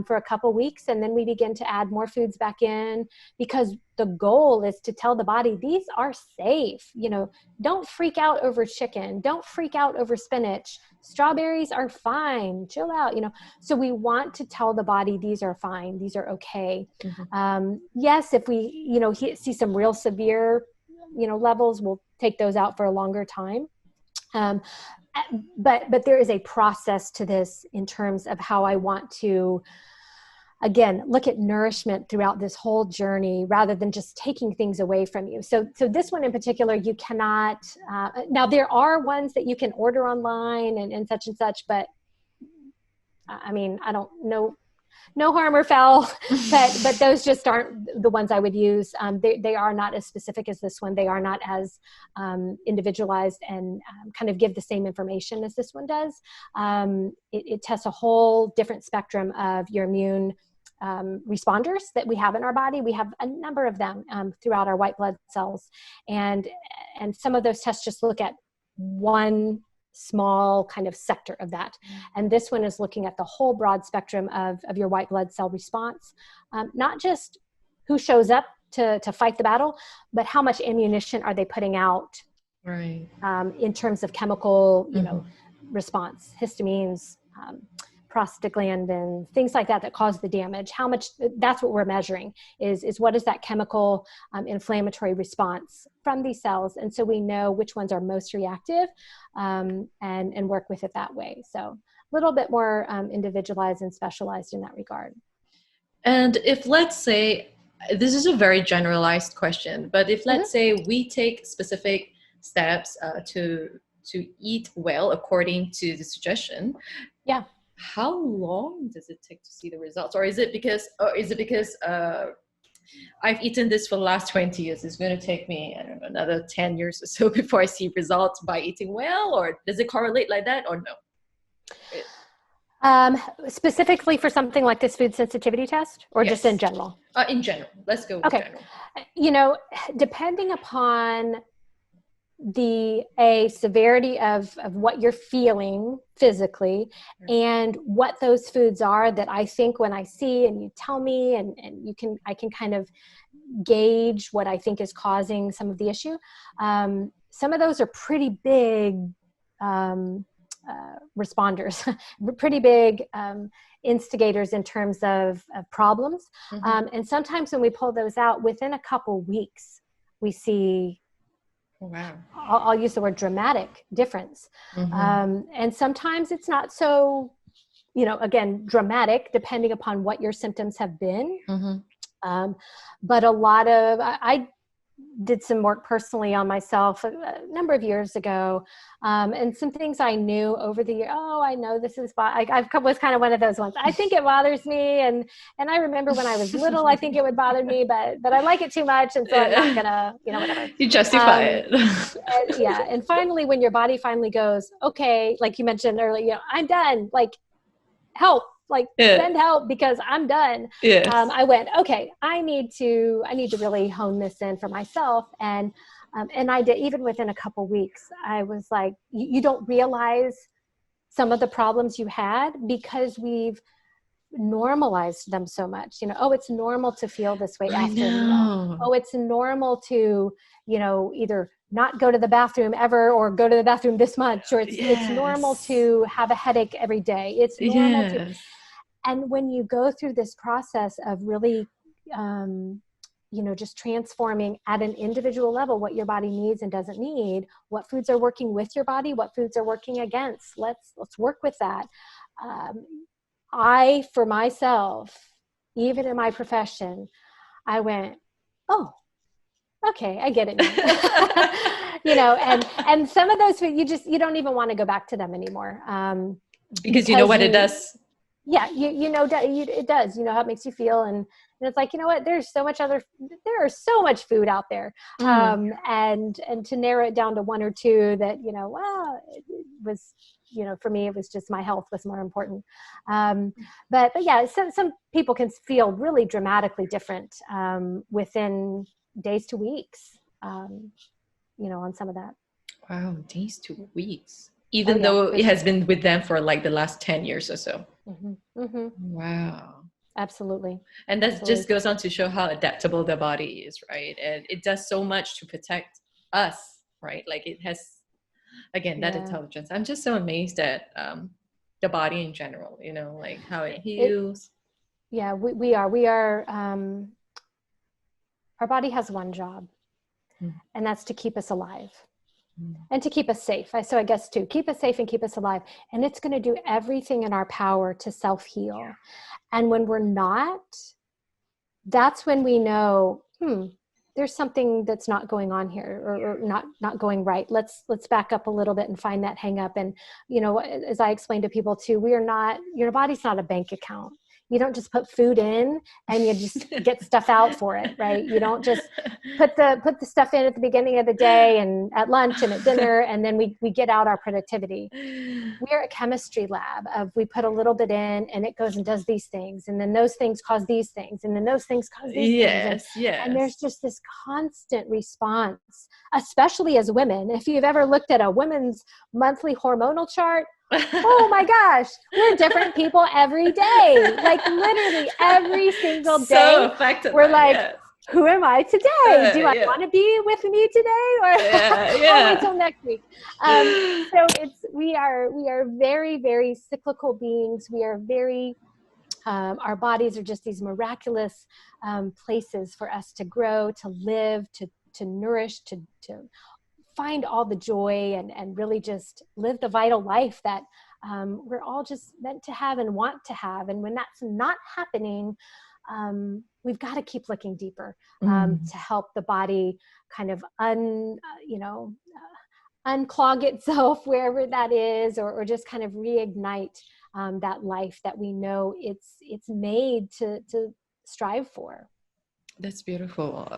for a couple weeks. And then we begin to add more foods back in because the goal is to tell the body, these are safe. Don't freak out over chicken. Don't freak out over spinach. Strawberries are fine. Chill out, So we want to tell the body, these are fine. These are okay. Yes, if we, see some real severe, levels, we'll take those out for a longer time. But there is a process to this in terms of how I want to again, look at nourishment throughout this whole journey rather than just taking things away from you. So this one in particular, you cannot, now there are ones that you can order online and such, but I mean, I don't know, no harm or foul, but those just aren't the ones I would use. They are not as specific as this one. They are not as individualized and kind of give the same information as this one does. It tests a whole different spectrum of your immune responders that we have in our body. We have a number of them throughout our white blood cells. And some of those tests just look at one small kind of sector of that. And this one is looking at the whole broad spectrum of your white blood cell response, not just who shows up to fight the battle, but how much ammunition are they putting out, right? In terms of chemical, response, histamines, prostaglandins, things like that cause the damage. How much, that's what we're measuring, is what is that chemical inflammatory response from these cells. And so we know which ones are most reactive and work with it that way. So a little bit more individualized and specialized in that regard. And if, let's say, this is a very generalized question, but if let's say we take specific steps to eat well according to the suggestion, yeah, how long does it take to see the results? Or is it because I've eaten this for the last 20 years, it's going to take me, I don't know, another 10 years or so before I see results by eating well? Or does it correlate like that, or no? Specifically for something like this food sensitivity test, or just in general? In general. Let's go with general. Depending upon the severity of what you're feeling physically and what those foods are that I think when I see and you tell me and I can kind of gauge what I think is causing some of the issue. Some of those are pretty big responders, pretty big instigators in terms of problems. And sometimes when we pull those out, within a couple weeks, we see, wow, I'll use the word dramatic difference. And sometimes it's not so, again, dramatic, depending upon what your symptoms have been. But a lot of, I did some work personally on myself a number of years ago. And some things I knew over the year, I know this is, I was kind of one of those ones. I think it bothers me. And I remember when I was little, I think it would bother me, but I like it too much. And so I'm not gonna, whatever. You justify it. And finally, when your body finally goes, okay, like you mentioned earlier, I'm done, like help. Send help because I'm done. I went, okay, I need to really hone this in for myself. And I did, even within a couple weeks, I was like, you don't realize some of the problems you had because we've normalized them so much. It's normal to feel this way after a meal. It's normal to, either not go to the bathroom ever or go to the bathroom this much, or it's normal to have a headache every day. It's normal to. And when you go through this process of really, just transforming at an individual level what your body needs and doesn't need, what foods are working with your body, what foods are working against, let's work with that. I, for myself, even in my profession, I went, oh, okay, I get it now. And some of those foods, you don't even want to go back to them anymore. Because you know what it does. Yeah, it does. You know how it makes you feel, and it's like, what? There is so much food out there, and to narrow it down to one or two that it was, for me it was just my health was more important. But yeah, some people can feel really dramatically different within days to weeks, on some of that. Wow, days to weeks. Even though it has been with them for like the last 10 years or so. Wow. Absolutely. And that just goes on to show how adaptable the body is, right? And it does so much to protect us, right? Like it has, again, that intelligence. I'm just so amazed at the body in general, like how it heals. We are, our body has one job, and that's to keep us alive. And to keep us safe. So I guess to keep us safe and keep us alive. And it's going to do everything in our power to self-heal. And when we're not, that's when we know, there's something that's not going on here, or not going right. Let's back up a little bit and find that hang up. And, as I explain to people too, your body's not a bank account. You don't just put food in and you just get stuff out for it, right? You don't just put the stuff in at the beginning of the day and at lunch and at dinner, and then we get out our productivity. We're a chemistry lab of, we put a little bit in and it goes and does these things. And then those things cause these things. And then those things cause these things. And there's just this constant response, especially as women. If you've ever looked at a women's monthly hormonal chart, oh my gosh, we're different people every day. Like literally every single day. So affected. We're like, who am I today? Do I want to be with me today, or I'll wait till next week? So we are very, very cyclical beings. We are very, our bodies are just these miraculous places for us to grow, to live, to nourish, to find all the joy, and really just live the vital life that we're all just meant to have and want to have. And when that's not happening, we've got to keep looking deeper to help the body kind of unclog itself wherever that is, or just kind of reignite that life that we know it's made to strive for. That's beautiful.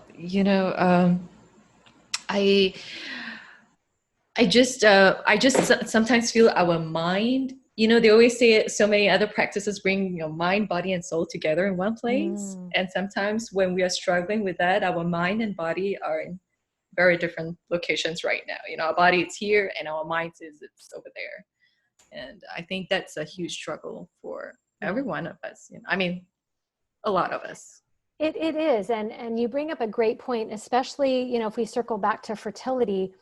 I just sometimes feel our mind, they always say so many other practices bring mind, body, and soul together in one place. And sometimes when we are struggling with that, our mind and body are in very different locations right now. Our body is here and our mind it's over there. And I think that's a huge struggle for every one of us. A lot of us. It is. And you bring up a great point, especially, if we circle back to fertility.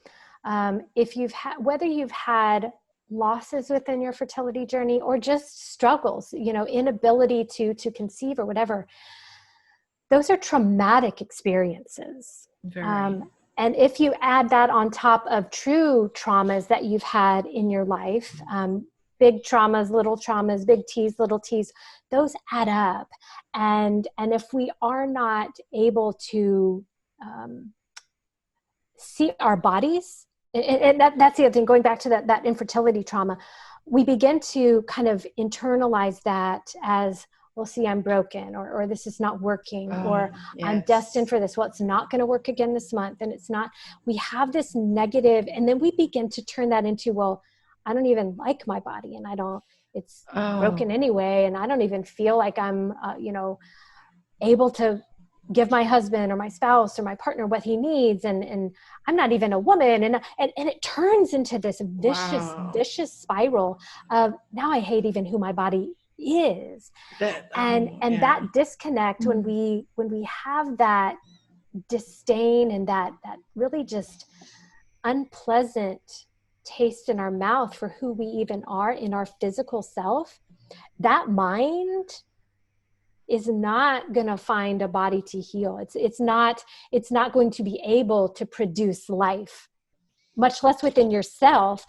If whether you've had losses within your fertility journey or just struggles, inability to conceive or whatever, those are traumatic experiences. And if you add that on top of true traumas that you've had in your life, big traumas, big T's, little T's, those add up. And if we are not able to see our bodies, and that's the other thing, going back to that infertility trauma, we begin to kind of internalize that as, well, see, I'm broken, or this is not working, or I'm destined for this. Well, it's not going to work again this month. And it's not, we have this negative, and then we begin to turn that into, well, I don't even like my body, and it's broken anyway. And I don't even feel like I'm, able to give my husband or my spouse or my partner what he needs. And I'm not even a woman. And it turns into this vicious spiral of, now I hate even who my body is. That disconnect, when we have that disdain and that really just unpleasant taste in our mouth for who we even are in our physical self, that mind is not going to find a body to heal. It's not going to be able to produce life, much less within yourself,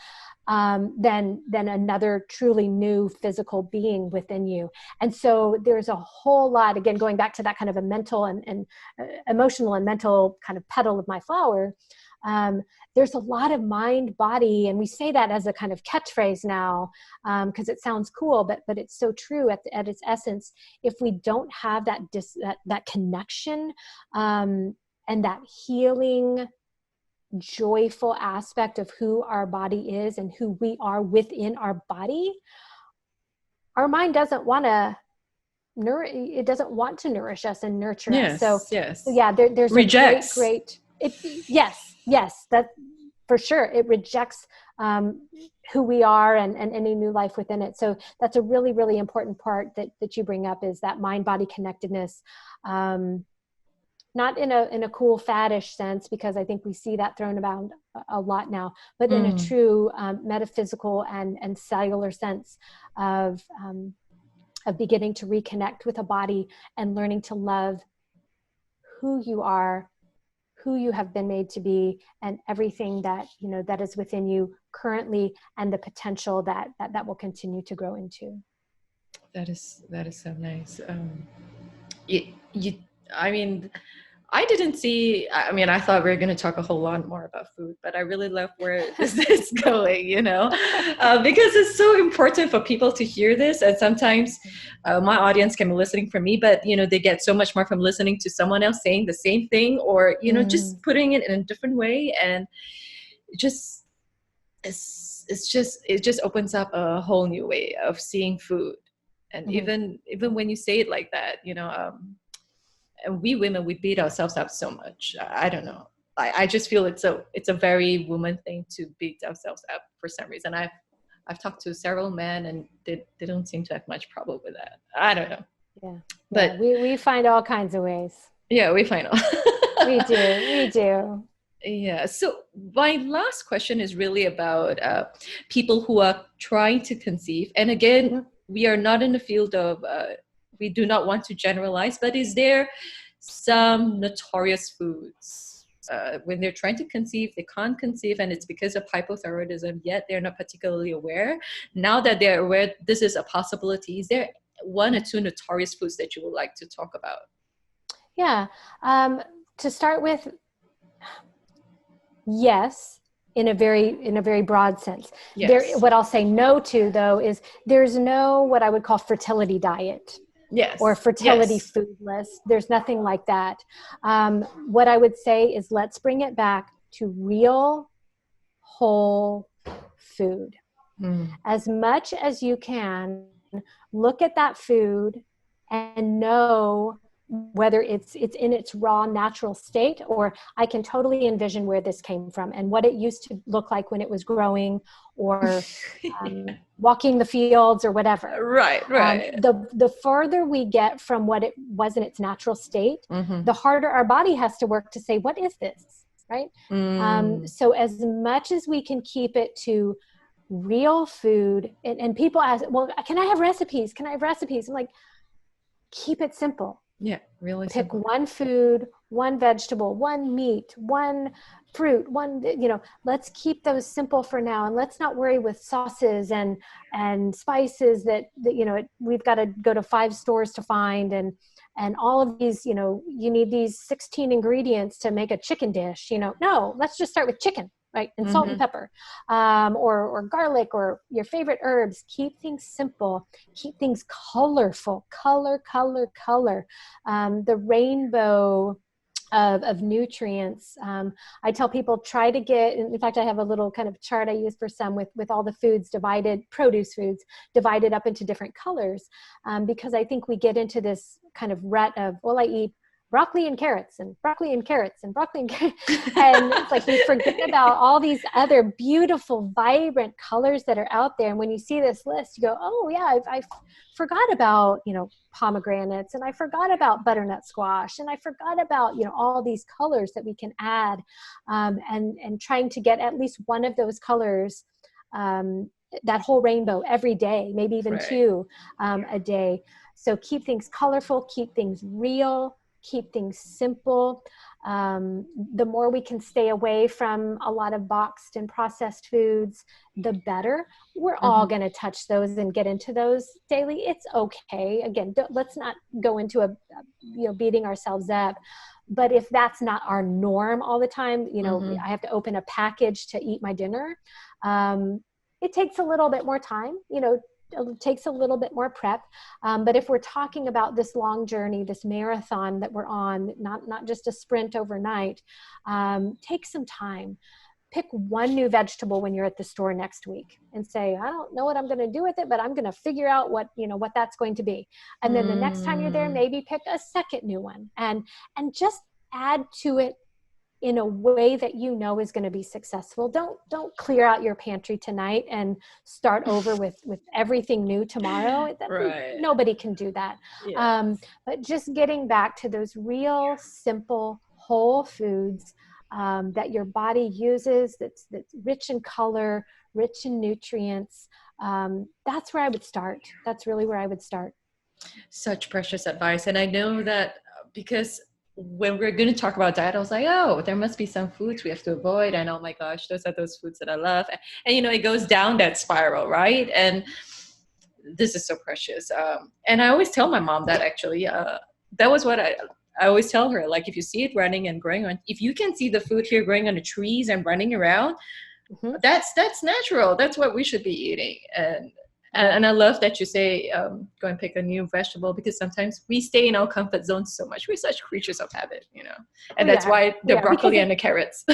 than another truly new physical being within you. And so there's a whole lot, again, going back to that kind of a mental and emotional and mental kind of petal of my flower. There's a lot of mind, body, and we say that as a kind of catchphrase now, because it sounds cool, but it's so true at its essence. If we don't have that connection, and that healing, joyful aspect of who our body is and who we are within our body, our mind doesn't want to nourish us and nurture us. So yeah, there's rejects. a great yes, that for sure. It rejects who we are and any new life within it. So that's a really, really important part that you bring up, is that mind-body connectedness. Not in a cool faddish sense, because I think we see that thrown about a lot now, but in a true metaphysical and cellular sense of beginning to reconnect with a body and learning to love who you are, who you have been made to be, and everything that that is within you currently, and the potential that will continue to grow into. That is so nice. You, I mean, I didn't see, I mean, I thought we were going to talk a whole lot more about food, but I really love where this is going, because it's so important for people to hear this. And sometimes my audience can be listening from me, but, they get so much more from listening to someone else saying the same thing, or, just putting it in a different way. And it just, it just opens up a whole new way of seeing food. And even when you say it like that, and we women, we beat ourselves up so much. I don't know. I just feel it's a very woman thing to beat ourselves up for some reason. I've talked to several men, and they don't seem to have much problem with that. I don't know. Yeah. But we find all kinds of ways. Yeah, we find all. We do. Yeah. So my last question is really about people who are trying to conceive. And again, we are not in the field of, we do not want to generalize, but is there some notorious foods when they're trying to conceive, they can't conceive, and it's because of hypothyroidism, yet they're not particularly aware. Now that they're aware this is a possibility, is there one or two notorious foods that you would like to talk about? Yeah. To start with, yes, in a very broad sense. Yes. What I'll say no to, though, is there's no what I would call fertility diet. Yes. Or fertility food list. There's nothing like that. What I would say is let's bring it back to real, whole food. As much as you can, look at that food and know whether it's in its raw natural state, or I can totally envision where this came from and what it used to look like when it was growing, or walking the fields or whatever. Right. The further we get from what it was in its natural state, the harder our body has to work to say, what is this, right? So as much as we can keep it to real food, and people ask, well, can I have recipes? Can I have recipes? I'm like, keep it simple. Yeah, really pick simple. One food, one vegetable, one meat, one fruit, let's keep those simple for now. And let's not worry with sauces and spices that we've got to go to 5 stores to find. And all of these, you need these 16 ingredients to make a chicken dish, no, let's just start with chicken. Right. And salt and pepper, or garlic, or your favorite herbs. Keep things simple, keep things colorful, color. The rainbow of nutrients. I tell people, try to get, in fact, I have a little kind of chart I use for some with all the foods produce foods divided up into different colors. Because I think we get into this kind of rut of, well, I eat broccoli and carrots and broccoli and carrots and broccoli and carrots. And it's like we forget about all these other beautiful, vibrant colors that are out there. And when you see this list, you go, oh yeah, I forgot about, pomegranates, and I forgot about butternut squash, and I forgot about, all these colors that we can add, and trying to get at least one of those colors, that whole rainbow every day, maybe even 2 a day. So keep things colorful, keep things real, keep things simple. The more we can stay away from a lot of boxed and processed foods, the better. We're all going to touch those and get into those daily. It's okay. Again, let's not go into beating ourselves up. But if that's not our norm all the time, I have to open a package to eat my dinner. It takes a little bit more time, it takes a little bit more prep. But if we're talking about this long journey, this marathon that we're on, not just a sprint overnight, take some time. Pick one new vegetable when you're at the store next week and say, I don't know what I'm going to do with it, but I'm going to figure out what that's going to be. And then the next time you're there, maybe pick a second new one and just add to it in a way that is going to be successful. Don't clear out your pantry tonight and start over with everything new tomorrow. Nobody can do that. Yes. But just getting back to those real, simple, whole foods that your body uses, that's rich in color, rich in nutrients. That's where I would start. That's really where I would start. Such precious advice. And I know that because when we're going to talk about diet, I was like, oh, there must be some foods we have to avoid. And oh my gosh, those are those foods that I love. And, it goes down that spiral, right? And this is so precious. And I always tell my mom that actually, that was what I always tell her, like, if you see it running and growing on, if you can see the food here growing on the trees and running around, that's natural. That's what we should be eating. And I love that you say, go and pick a new vegetable, because sometimes we stay in our comfort zone so much. We're such creatures of habit, and that's why the broccoli and the carrots.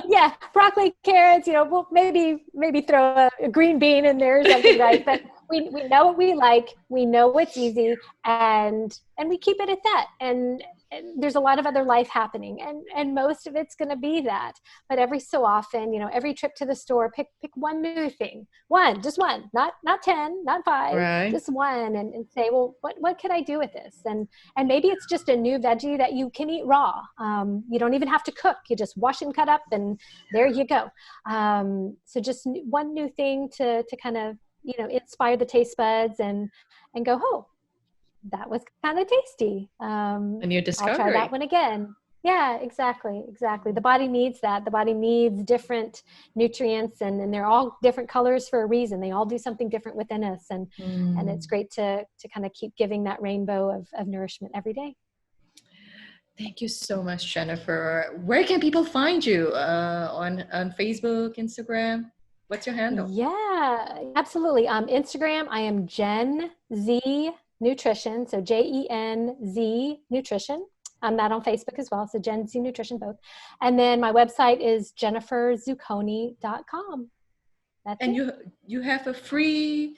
Yeah, broccoli, carrots, we'll maybe throw a green bean in there or something, right? But we know what we like, we know what's easy, and we keep it at that. And there's a lot of other life happening, and most of it's going to be that. But every so often, every trip to the store, pick one new thing, just one, not 10, not 5, right. Just one, and say, well, what can I do with this? And maybe it's just a new veggie that you can eat raw. You don't even have to cook. You just wash and cut up, and there you go. So just one new thing to kind of, inspire the taste buds and go, oh, that was kind of tasty. A new discovery. I'll try that one again. Yeah, exactly. The body needs that. The body needs different nutrients, and they're all different colors for a reason. They all do something different within us, and it's great to kind of keep giving that rainbow of nourishment every day. Thank you so much, Jennifer. Where can people find you? On Facebook, Instagram? What's your handle? Yeah, absolutely. Instagram, I am Gen Z Nutrition. So JENZ Nutrition. I'm not on Facebook as well. So Gen Z Nutrition both. And then my website is jenniferzuconi.com. That's and it. you have a free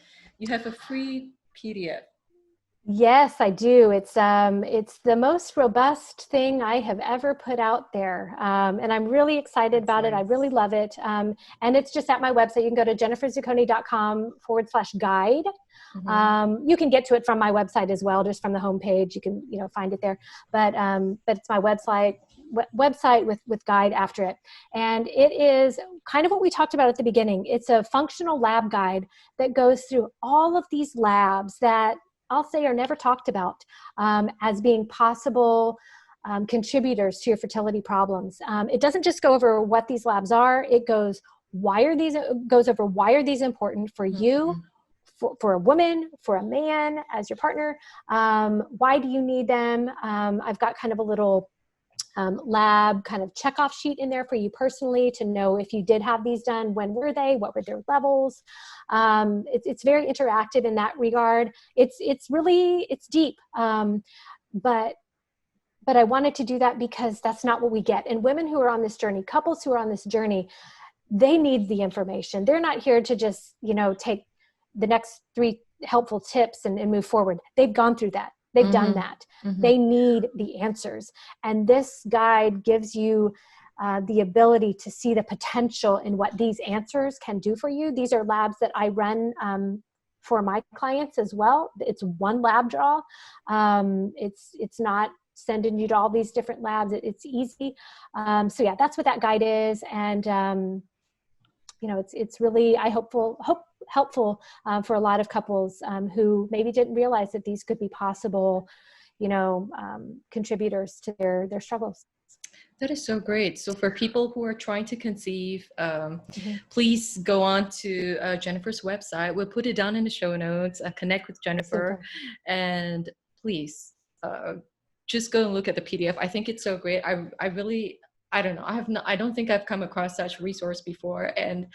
PDF. Yes, I do. It's the most robust thing I have ever put out there. And I'm really excited about it. I really love it. And it's just at my website. You can go to jenniferzuconi.com/guide. You can get to it from my website as well, just from the homepage. You can, find it there. But it's my website with guide after it. And it is kind of what we talked about at the beginning. It's a functional lab guide that goes through all of these labs that I'll say are never talked about as being possible contributors to your fertility problems. It doesn't just go over what these labs are. It goes over why are these important for you, for a woman, for a man, as your partner. Why do you need them? I've got kind of a little lab kind of checkoff sheet in there for you personally to know if you did have these done, when were they, what were their levels. It's very interactive in that regard. It's deep, but I wanted to do that because that's not what we get. And women who are on this journey, couples who are on this journey, they need the information. They're not here to just take the next 3 helpful tips and move forward. They've gone through that. They've done that. They need the answers. And this guide gives you the ability to see the potential in what these answers can do for you. These are labs that I run for my clients as well. It's one lab draw. It's not sending you to all these different labs. It's easy. So yeah, that's what that guide is. And it's really, I hope helpful for a lot of couples who maybe didn't realize that these could be possible, contributors to their struggles. That is so great. So for people who are trying to conceive, please go on to Jennifer's website. We'll put it down in the show notes. Connect with Jennifer. Super. And please just go and look at the PDF. I think it's so great. I don't know. I don't think I've come across such resource before, and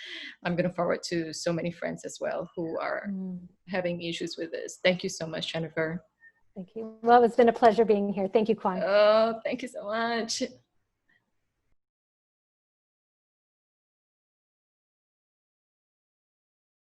I'm going to forward to so many friends as well who are having issues with this. Thank you so much, Jennifer. Thank you. Well, it's been a pleasure being here. Thank you, Quan. Oh, thank you so much.